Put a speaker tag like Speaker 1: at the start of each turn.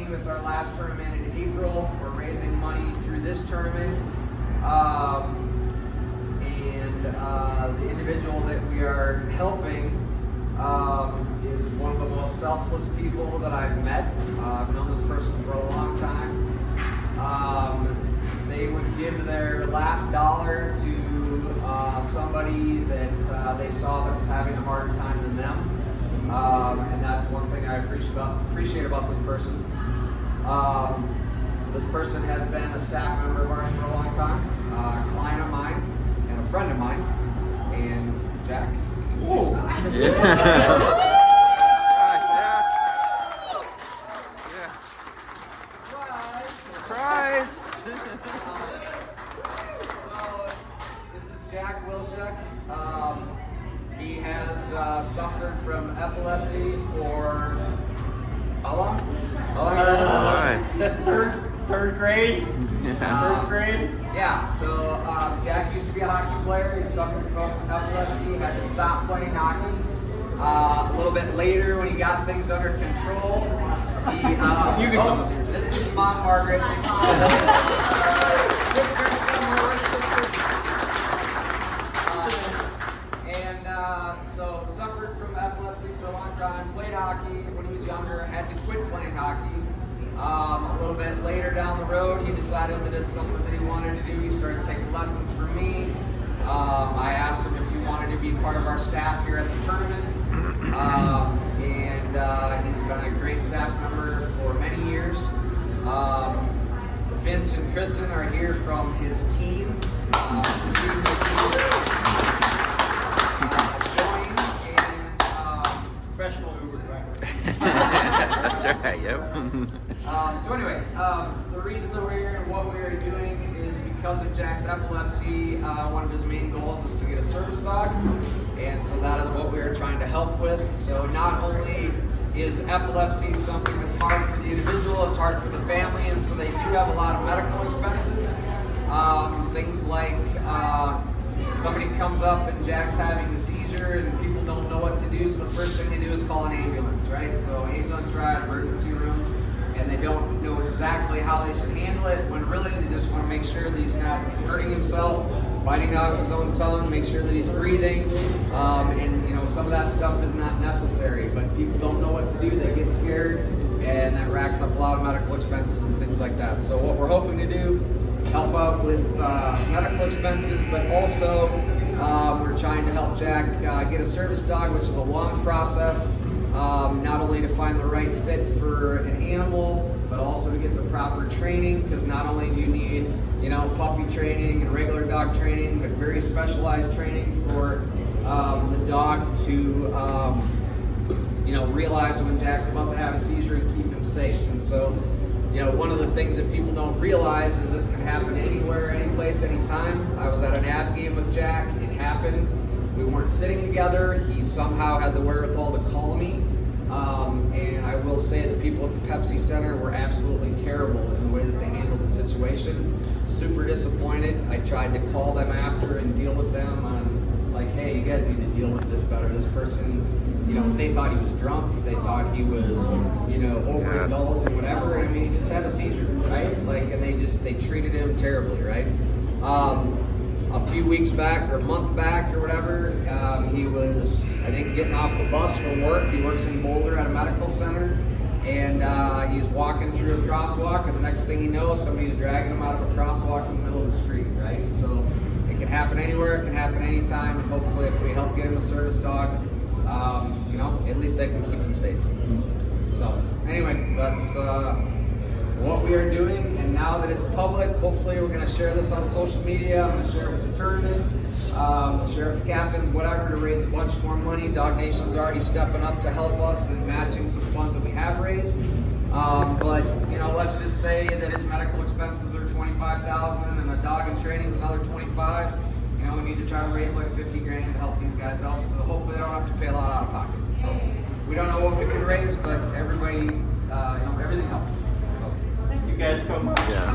Speaker 1: with our last tournament in April. We're raising money through this tournament. The individual that we are helping is one of the most selfless people that I've met. I've known this person for a long time. They would give their last dollar to somebody that they saw that was having a harder time than them. And that's one thing I appreciate about this person. This person has been a staff member of ours for a long time, a client of mine, and a friend of mine. And Jack.
Speaker 2: Ooh.
Speaker 3: Surprise!
Speaker 1: So, this is Jack Wilczek. He has suffered from epilepsy for how long?
Speaker 2: Third grade? First grade?
Speaker 1: Yeah, so Jack used to be a hockey player. He suffered from epilepsy, had to stop playing hockey. A little bit later, when he got things under control, he,
Speaker 2: you can come up here.
Speaker 1: This is Mom Margaret. Sister somewhere, sister. So suffered from epilepsy for a long time, played hockey when he was younger, had to quit playing hockey. A little bit later down the road, he decided that it's something that he wanted to do. He started taking lessons from me. I asked him if he wanted to be part of our staff here at the tournaments. He's been a great staff member for many years. Vince and Kristen are here from his team.
Speaker 2: Professional Uber driver.
Speaker 3: That's right, yep.
Speaker 1: So anyway, the reason that we're here and what we are doing is because of Jack's epilepsy. One of his main goals is to get a service dog, and so that is what we are trying to help with. So not only is epilepsy something that's hard for the individual, it's hard for the family, and so they do have a lot of medical expenses. Things like somebody comes up and Jack's having a seizure and people don't know what to do, so the first thing they do is call an ambulance, right? So ambulance ride, emergency room, and they don't know exactly how they should handle it, when really they just want to make sure that he's not hurting himself, biting off his own tongue, make sure that he's breathing, and you know, some of that stuff is not necessary, but people don't know what to do, they get scared, and that racks up a lot of medical expenses and things like that. So what we're hoping to do, help out with medical expenses, but also we're trying to help Jack get a service dog, which is a long process, not only to find the right fit for an animal, but also to get the proper training, because not only do you need, you know, puppy training and regular dog training, but very specialized training for the dog to, you know, realize when Jack's about to have a seizure and keep him safe. And so, you know, one of the things that people don't realize is this can happen anywhere, any place, anytime. I was at an Avs game with Jack. It happened. We weren't sitting together. He somehow had the wherewithal to call me. And I will say the people at the Pepsi Center were absolutely terrible in the way that they handled the situation. Super disappointed. I tried to call them after and deal with them on, like, hey, you guys need to deal with this better. This person, you know, they thought he was drunk. They thought he was, you know, overindulged and whatever. I mean, he just had a seizure, right? Like, and they treated him terribly, right? A few weeks back or a month back or whatever, he was, I think, getting off the bus from work. He works in Boulder at a medical center, and he's walking through a crosswalk, and the next thing you know, somebody's dragging him out of a crosswalk in the middle of the street, right? So it can happen anywhere, it can happen anytime, and hopefully if we help get him a service dog, you know, at least they can keep him safe. So anyway, that's what we are doing, and now that it's public, hopefully we're going to share this on social media. I'm going to share it with the tournament, share it with the captains, whatever, to raise a bunch more money. Dog Nation's already stepping up to help us and matching some funds that we have raised. But you know, let's just say that his medical expenses are $25,000 and a dog in training is another $25,000. You know, we need to try to raise like $50,000 to help these guys out. So hopefully they don't have to pay a lot out of pocket. So we don't know what we can raise, but everybody, you know, everything helps.
Speaker 2: Thank you guys so much.
Speaker 3: Yeah.